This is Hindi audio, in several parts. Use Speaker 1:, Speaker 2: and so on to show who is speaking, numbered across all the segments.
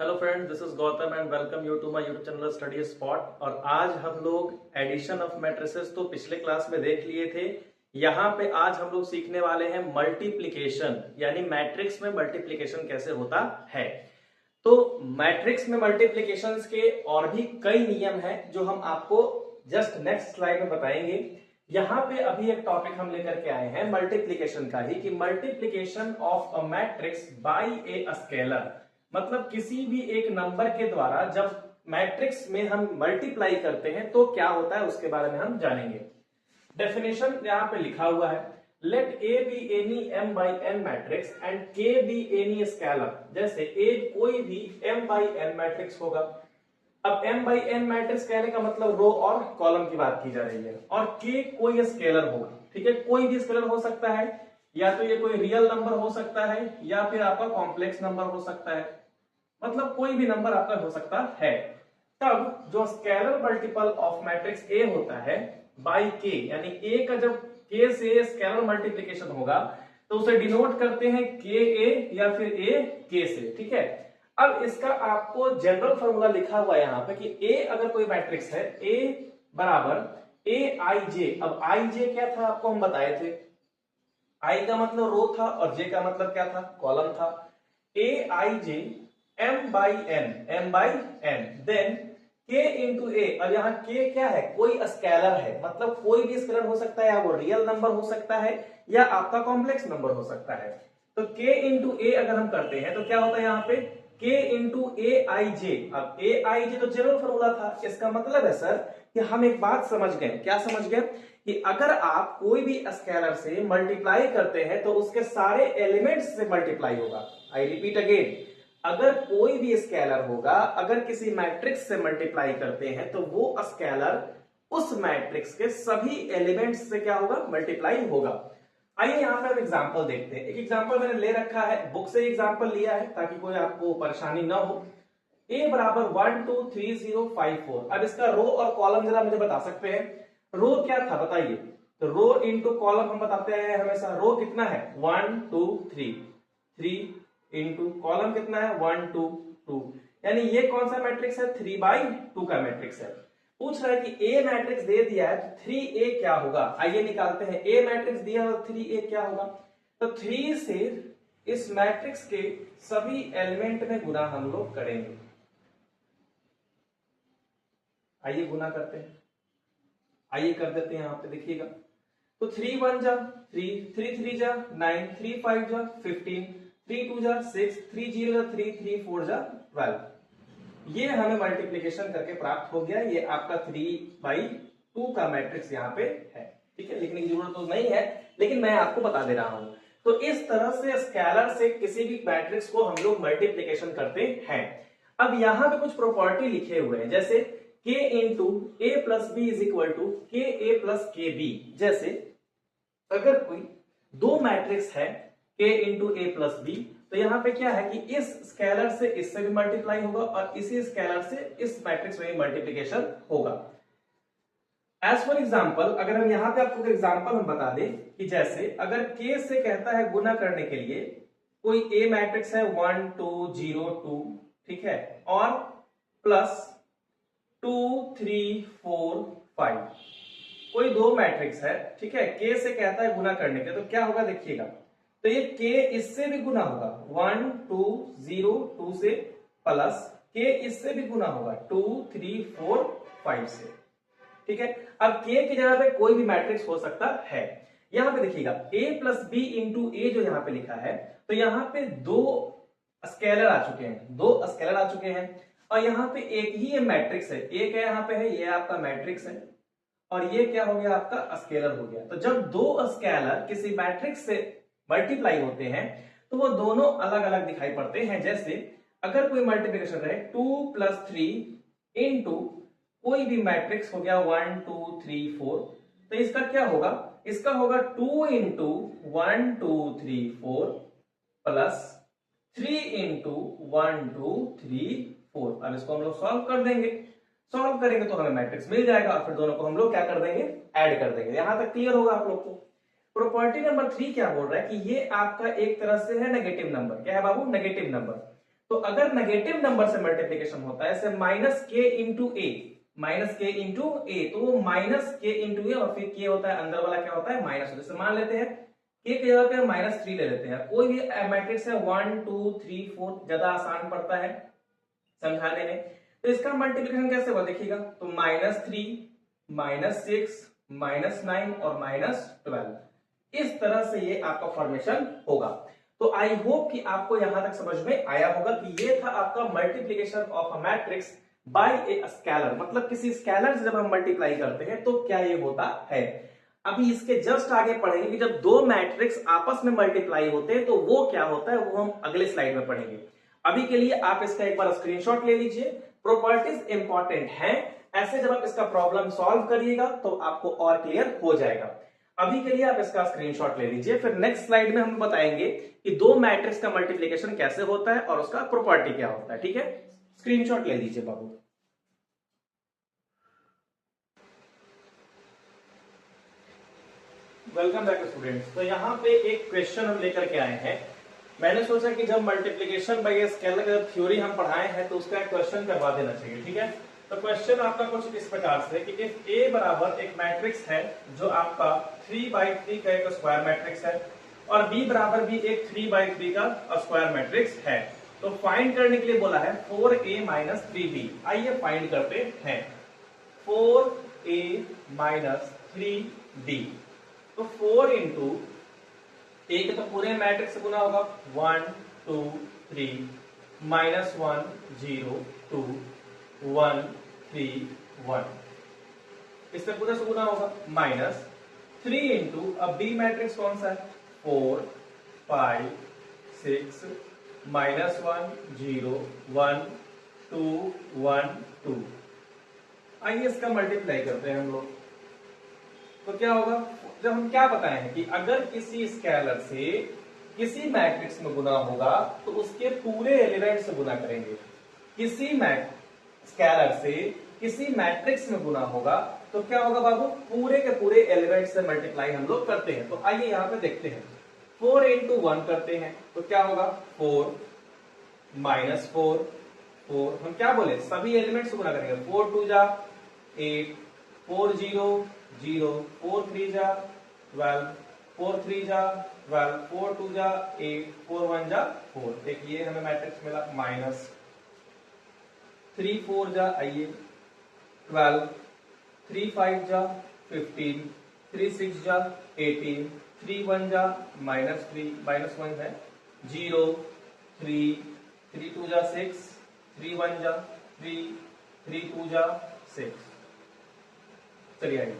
Speaker 1: Hello friends, this is Gautam and welcome you to my YouTube channel study spot. और आज हम लोग एडिशन ऑफ मैट्रिसेस तो पिछले क्लास में देख लिए थे। यहाँ पे आज हम लोग सीखने वाले हैं मल्टीप्लिकेशन, यानी मैट्रिक्स में मल्टीप्लिकेशन कैसे होता है। तो मैट्रिक्स में मल्टीप्लिकेशन के और भी कई नियम हैं जो हम आपको जस्ट नेक्स्ट स्लाइड में बताएंगे। यहाँ पे अभी एक टॉपिक हम लेकर के आए हैं मल्टीप्लिकेशन का ही, कि multiplication of a matrix bye a scalar. मतलब किसी भी एक नंबर के द्वारा जब मैट्रिक्स में हम मल्टीप्लाई करते हैं तो क्या होता है उसके बारे में हम जानेंगे। डेफिनेशन यहाँ पे लिखा हुआ है, let A be any m by n matrix and k be any scalar. जैसे a कोई भी m by n मैट्रिक्स होगा। अब m by n मैट्रिक्स कहने का मतलब रो और कॉलम की बात की जा रही है, और k कोई स्केलर होगा। ठीक है, कोई भी स्केलर हो सकता है, या तो ये कोई रियल नंबर हो सकता है या फिर आपका कॉम्प्लेक्स नंबर हो सकता है, मतलब कोई भी नंबर आपका हो सकता है। तब जो scalar multiple of matrix A होता है बाय K, यानी A का जब K से स्केलर मल्टीप्लिकेशन होगा तो उसे डिनोट करते हैं KA या फिर A K से। ठीक है, अब इसका आपको जनरल फॉर्मूला लिखा हुआ है यहाँ पे कि A अगर कोई मैट्रिक्स है, A बराबर AIJ। अब IJ क्या था आपको हम बताए थे, I का मतलब रो था और J का मतलब क्या था, कॉलम था। AIJ m by n then k into A. अब यहाँ k क्या है, कोई स्केलर है, मतलब कोई भी स्केलर हो सकता है, या वो रियल नंबर हो सकता है या आपका कॉम्प्लेक्स नंबर हो सकता है। तो k इंटू ए अगर हम करते हैं तो क्या होता है यहाँ पे k इंटू ए आई जे। अब ए आई जे तो जनरल फॉर्मूला था, इसका मतलब है सर कि हम एक बात समझ गए। क्या समझ गए? कि अगर आप कोई भी स्केलर से मल्टीप्लाई करते हैं तो उसके सारे एलिमेंट्स से मल्टीप्लाई होगा। आई रिपीट अगेन, अगर कोई भी स्केलर होगा, अगर किसी मैट्रिक्स से मल्टीप्लाई करते हैं तो वो स्केलर उस मैट्रिक्स के सभी एलिमेंट्स से क्या होगा, मल्टीप्लाई होगा। आइए यहाँ पे हम एग्जांपल देखते हैं। एक एग्जांपल मैंने ले रखा है, बुक से एग्जांपल लिया है ताकि कोई आपको परेशानी ना हो। a बराबर 1 2 3 0 5 4। अब इसका रो और कॉलम जरा मुझे बता सकते हैं। रो क्या था बताइए, तो रो इंटू कॉलम हम बताते हैं हमेशा। रो कितना है 1 2 3, 3 इंटू कॉलम कितना है 1 2 2, यानी ये कौन सा मैट्रिक्स है, 3/2 का मैट्रिक्स है। पूछ रहा है कि ए मैट्रिक्स दे दिया है तो 3a क्या होगा। आइए निकालते हैं, ए मैट्रिक्स दिया है तो 3a क्या होगा। तो 3 से इस मैट्रिक्स के सभी एलिमेंट में गुना हम लोग करेंगे। आइए गुना करते हैं, आइए कर देते हैं यहाँ पे देखिएगा। तो 3 1 जा 3, 3 3 जा 9, 3 5 जा 15, 3 2 जा 6, 3 0 जा 3, 3 4 जा 12। ये हमें मल्टीप्लिकेशन करके प्राप्त हो गया। ये आपका 3/2 का मैट्रिक्स यहाँ पे है। ठीक है, लिखने की जरूरत तो नहीं है, लेकिन मैं आपको बता दे रहा हूं। तो इस तरह से स्केलर से किसी भी मैट्रिक्स को हम लोग मल्टीप्लिकेशन करते हैं। अब यहाँ पे कुछ प्रॉपर्टी लिखे हुए हैं, जैसे k into A plus B is equal to k A plus के बी। जैसे अगर कोई दो मैट्रिक्स है k into A plus B, तो यहाँ पे क्या है कि इस स्केलर से इससे भी मल्टीप्लाई होगा और इसी स्केलर से इस मैट्रिक्स में मल्टीप्लिकेशन होगा। एज फॉर एग्जाम्पल, अगर हम यहाँ पे आपको एग्जाम्पल हम बता दें कि जैसे अगर k से कहता है गुना करने के लिए, कोई a मैट्रिक्स है 1 2 0 2, ठीक है, और प्लस 2 3 4 5, कोई दो मैट्रिक्स है, ठीक है, k से कहता है गुना करने के, तो क्या होगा देखिएगा। तो ये k इससे भी गुना होगा 1 2 0 2 से, प्लस k इससे भी गुना होगा 2 3 4 5 से। ठीक है, अब k की जगह पे कोई भी मैट्रिक्स हो सकता है। यहां पे देखिएगा a प्लस बी इंटू ए जो यहां पे लिखा है, तो यहां पे दो स्केलर आ चुके हैं, दो स्केलर आ चुके हैं, और यहाँ पे एक ही ये मैट्रिक्स है। एक है यहाँ पे है, ये आपका मैट्रिक्स है, और ये क्या हो गया आपका स्केलर हो गया। तो जब दो स्केलर किसी मैट्रिक्स से मल्टीप्लाई होते हैं तो वो दोनों अलग अलग दिखाई पड़ते हैं। जैसे अगर कोई मल्टीप्लिकेशन रहे 2 प्लस 3 इंटू कोई भी मैट्रिक्स हो गया 1 2 3 4, तो इसका क्या होगा, इसका होगा 2 इंटू 1 2 3 4 प्लस 3 इंटू 1 2 3 4। अब इसको हम लोग सॉल्व कर देंगे, सॉल्व करेंगे तो हमें मैट्रिक्स मिल जाएगा, और फिर दोनों को हम लोग क्या कर देंगे, ऐड कर देंगे। यहां तक क्लियर होगा आप लोग को। प्रॉपर्टी नंबर 3 क्या बोल रहा है कि ये आपका एक तरह से है नेगेटिव नंबर। क्या है बाबू, नेगेटिव नंबर। तो अगर नेगेटिव नंबर से मल्टीप्लीकेशन होता है जैसे माइनस के इंटू ए, माइनस के इंटू ए, तो वो माइनस के इंटू ए और फिर के होता है अंदर वाला क्या होता है माइनस। जैसे मान लेते हैं के की जगह पे हम -3 ले लेते हैं। कोई भी मैट्रिक्स है 1 2 3 4 ज्यादा आसान पड़ता है समझाने में। तो इसका मल्टीप्लिकेशन कैसे होगा देखिएगा, तो -3 -6 -9 और -12 इस तरह से ये आपका फॉर्मेशन होगा। तो आई होप कि आपको यहां तक समझ में आया होगा कि ये था आपका multiplication of a matrix bye a scalar. मतलब किसी स्केलर से जब हम मल्टीप्लाई करते हैं तो क्या ये होता है। अभी इसके जस्ट आगे पढ़ेंगे कि जब दो मैट्रिक्स आपस में मल्टीप्लाई होते हैं तो वो क्या होता है, वो हम अगले स्लाइड में पढ़ेंगे। अभी के लिए आप इसका एक बार स्क्रीनशॉट ले लीजिए, प्रॉपर्टीज इंपॉर्टेंट हैं, ऐसे जब आप इसका प्रॉब्लम सॉल्व करिएगा तो आपको और क्लियर हो जाएगा। अभी के लिए आप इसका स्क्रीनशॉट ले लीजिए, फिर नेक्स्ट स्लाइड में हम बताएंगे कि दो मैट्रिक्स का मल्टीप्लिकेशन कैसे होता है और उसका प्रॉपर्टी क्या होता है। ठीक है, स्क्रीनशॉट ले लीजिए बाबू। Welcome back students. तो यहाँ पे एक क्वेश्चन हम लेकर के आए हैं। मैंने सोचा कि जब मल्टीप्लिकेशन बाय स्केलर का थ्योरी हम पढ़ाए हैं तो उसका एक क्वेश्चन करवा देना चाहिए। ठीक है, तो क्वेश्चन आपका कुछ इस प्रकार से कि इफ ए बराबर एक मैट्रिक्स है जो आपका 3/3 का एक स्क्वायर मैट्रिक्स है और बी बराबर भी एक 3/3 का स्क्वायर मैट्रिक्स है, तो फाइंड करने के लिए बोला है 4a - 3b। आइए फाइंड करते हैं 4a - 3b। तो 4 इंटू एक तो पूरे मैट्रिक्स से गुना होगा 1 2 3 -1 0 2 1 3 1, इससे पूरे से गुना होगा -3 इंटू अब बी मैट्रिक्स कौन सा है 4 5 6 -1 0 1 2 1 2। आइए इसका मल्टीप्लाई करते हैं हम लोग। तो क्या होगा, जब हम क्या बताए हैं कि अगर किसी स्केलर से किसी मैट्रिक्स में गुना होगा तो उसके पूरे एलिमेंट से गुना करेंगे। किसी स्केलर से किसी मैट्रिक्स में गुना होगा तो क्या होगा बाबू, पूरे के पूरे एलिमेंट से मल्टीप्लाई हम लोग करते हैं। तो आइए यहां पे देखते हैं 4 इंटू 1 करते हैं तो क्या होगा 4 -4 4, हम क्या बोले सभी एलिमेंट से गुना करेंगे। 4 2 जा 8 4 0 0 4 3 जा 12 4 3 जा 12 4 2 जा 8 4 1 जा 4। एक ये हमें मैट्रिक्स मिला -3 4 जा आइए 12 3 5 जा 15 3 6 जा 18 3 1 जा -3 -1 है 0 3 3 2 जा 6 3 1 जा 3 3 2 जा 6। चलिए आइए,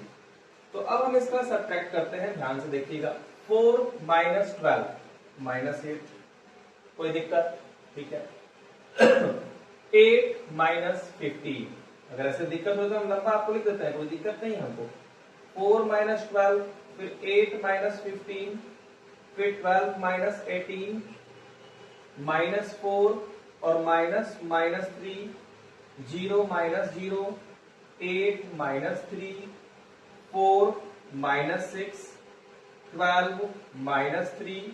Speaker 1: तो अब हम इसका सब्ट्रैक्ट करते हैं, ध्यान से देखिएगा। 4 - 12 -8, कोई दिक्कत, ठीक है। 8 - 15, अगर ऐसे दिक्कत हो तो हम लंबा आपको लिख देते हैं, कोई दिक्कत नहीं हमको। 4 - 12 फिर 8 - 15 फिर 12 - 18 -4 और -3 0 -0 8 -3 4 -6 12 -3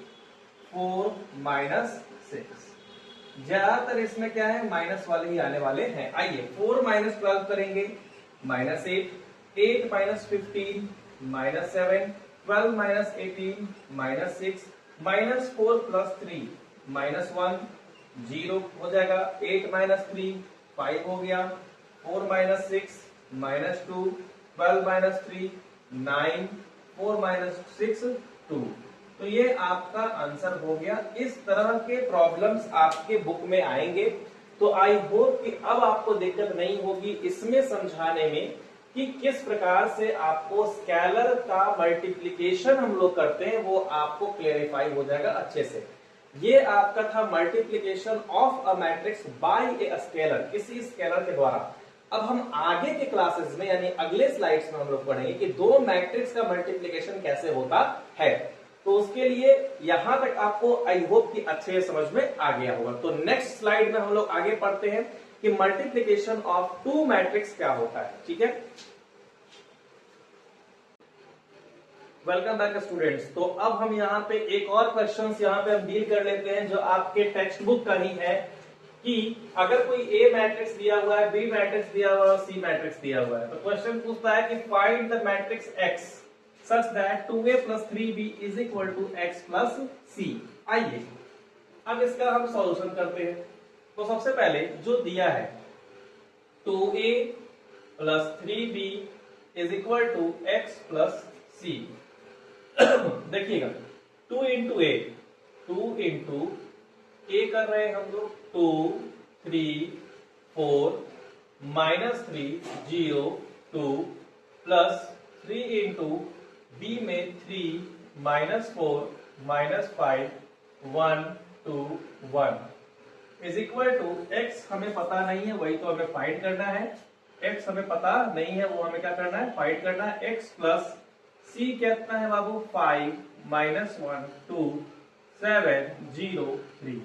Speaker 1: 4 -6। ज्यादातर इसमें क्या है माइनस वाले ही आने वाले हैं। आइए 4 - 12 करेंगे -8 8 - 15 -7 12 - 18 -6 -4 + 3 -1 0 हो जाएगा। 8 - 3 5 हो गया। 4 - 6 -2 12 - 3 9 4 - 6 2। तो ये आपका आंसर हो गया। इस तरह के प्रॉब्लम्स आपके बुक में आएंगे। तो आई होप कि अब आपको दिक्कत नहीं होगी इसमें समझाने में कि किस प्रकार से आपको स्केलर का मल्टीप्लिकेशन हम लोग करते हैं, वो आपको क्लेरिफाई हो जाएगा अच्छे से। ये आपका था multiplication of a matrix bye a scalar, किसी स्केलर के द्वारा। अब हम आगे के क्लासेस में यानी अगले स्लाइड्स में हम लोग पढ़ेंगे कि दो मैट्रिक्स का मल्टीप्लिकेशन कैसे होता है। तो उसके लिए यहां तक आपको आई होप कि अच्छे समझ में आ गया होगा। तो नेक्स्ट स्लाइड में हम लोग आगे पढ़ते हैं कि मल्टीप्लिकेशन ऑफ टू मैट्रिक्स क्या होता है। ठीक है, वेलकम बैक स्टूडेंट्स। तो अब हम यहाँ पे एक और क्वेश्चन यहाँ पे हम डील कर लेते हैं जो आपके टेक्स्ट बुक का ही है। कि अगर कोई ए मैट्रिक्स दिया हुआ है, बी मैट्रिक्स दिया हुआ है और सी मैट्रिक्स दिया हुआ है, तो क्वेश्चन पूछता है कि find the matrix X such that 2a + 3b is equal to x + c। आइए अब इसका हम सॉल्यूशन करते हैं। तो सबसे पहले जो दिया है 2a + 3b is equal to x + c। देखिएगा 2 into a, 2 into a कर रहे हैं हम लोग 2 3 4 -3 0 2 प्लस 3 into b में 3 -4 -5 1 2 1 इज इक्वल टू x हमें पता नहीं है, वही तो हमें फाइंड करना है। x हमें पता नहीं है, वो हमें क्या करना है, फाइंड करना है। x प्लस c कितना है बाबू, 5 -1 2 7 0 3।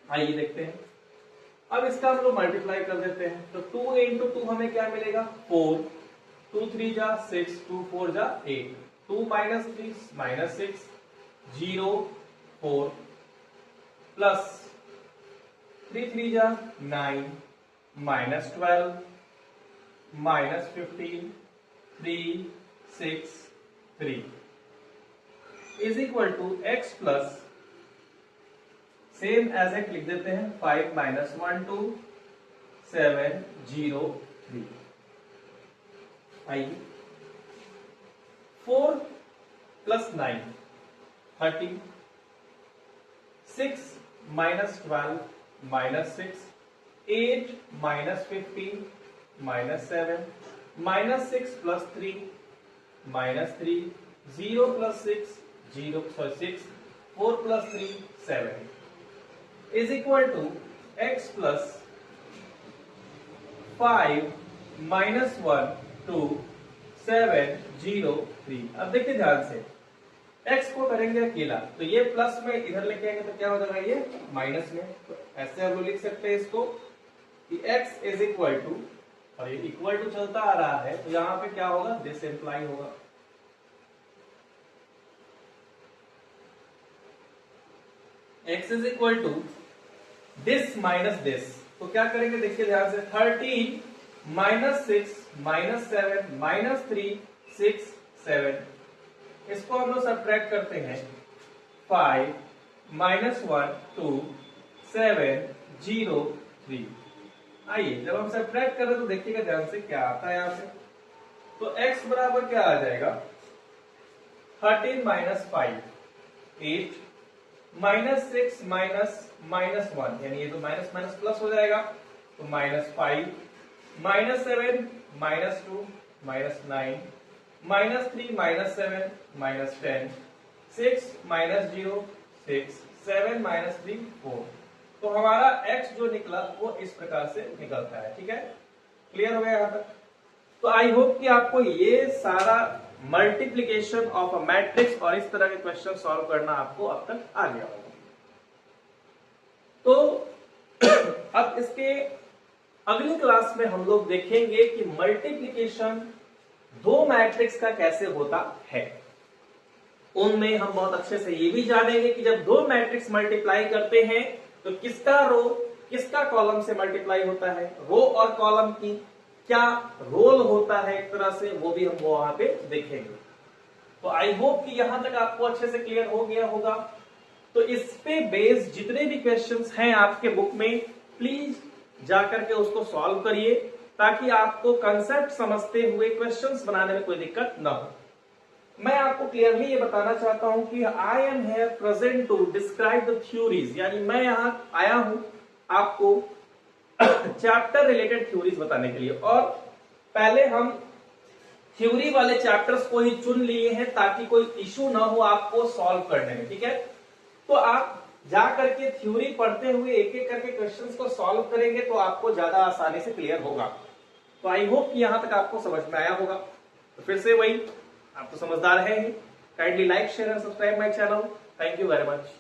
Speaker 1: आइए देखते हैं। अब इसका हम लोग मल्टीप्लाई कर देते हैं। तो 2 into 2 हमें क्या मिलेगा, 4 2 3 जा 6 2 4 जा 8 2 -3 -6 0 4 प्लस 3 3 जा 9 -12 -15 3 6 3 is equal to x plus same as it लिख देते हैं 5 -1 2 7 0 3। आइए 4 + 9 13 6 -12 -6 8 -15 -7 -6 + 3 -3 0 + 6 0 6 4 + 3 7 is equal to x plus 5 -1 2 7 0 3। अब देखिए ध्यान से, x को करेंगे अकेला तो ये प्लस में इधर लेके आएंगे तो क्या हो जाएगा, ये माइनस में। तो ऐसे हम लोग लिख सकते हैं इसको कि x इज इक्वल टू, और ये इक्वल टू चलता आ रहा है तो यहां पे क्या होगा, दिस इंप्लाई होगा। x is equal to this minus this, तो क्या करेंगे देखिए ध्यान से, 13 -6 -7 -3 6 7 इसको हम लोग सब्ट्रैक्ट करते हैं 5 -1 2 7 0 3। आइए जब हम सब्ट्रैक्ट कर रहे हैं तो देखिएगा ध्यान से क्या आता है यहां से। तो x बराबर क्या आ जाएगा, 13 - 5 8 -6 -1 यानी ये तो माइनस माइनस प्लस हो जाएगा, तो -5 -7 -2 -9 -3 -7 -10 6 -0 6 7 -3 4। तो हमारा x जो निकला वो इस प्रकार से निकलता है। ठीक है, क्लियर हो गया यहां तक। तो आई होप कि आपको ये सारा मल्टीप्लीकेशन ऑफ अ मैट्रिक्स और इस तरह के क्वेश्चन सॉल्व करना आपको अब तक आ गया होगा। तो अब इसके अगली क्लास में हम लोग देखेंगे कि मल्टीप्लीकेशन दो मैट्रिक्स का कैसे होता है। उनमें हम बहुत अच्छे से ये भी जानेंगे कि जब दो मैट्रिक्स मल्टीप्लाई करते हैं तो किसका रो किसका कॉलम से मल्टीप्लाई होता है, रो और कॉलम की क्या रोल होता है एक तरह से, वो भी हम वहां पे देखेंगे। तो आई होप कि यहां तक आपको अच्छे से क्लियर हो गया होगा। तो इस पे बेस्ड जितने भी क्वेश्चंस हैं आपके बुक में, प्लीज जाकर के उसको सॉल्व करिए ताकि आपको कंसेप्ट समझते हुए क्वेश्चंस बनाने में कोई दिक्कत ना हो। मैं आपको क्लियरली ये बताना चाहता हूं कि I am here present to describe the theories, यानी मैं यहां आया हूं आपको चैप्टर रिलेटेड थ्योरीज बताने के लिए। और पहले हम थ्योरी वाले चैप्टर्स को ही चुन लिए हैं ताकि कोई इशू ना हो आपको सॉल्व करने में। ठीक है, तो आप जा करके थ्योरी पढ़ते हुए एक एक करके क्वेश्चंस को सॉल्व करेंगे तो आपको ज्यादा आसानी से क्लियर होगा। तो आई होप कि यहां तक आपको समझ में आया होगा। तो फिर से वही, आप तो समझदार हैं ही। Kindly like share and subscribe my channel. Thank you very much.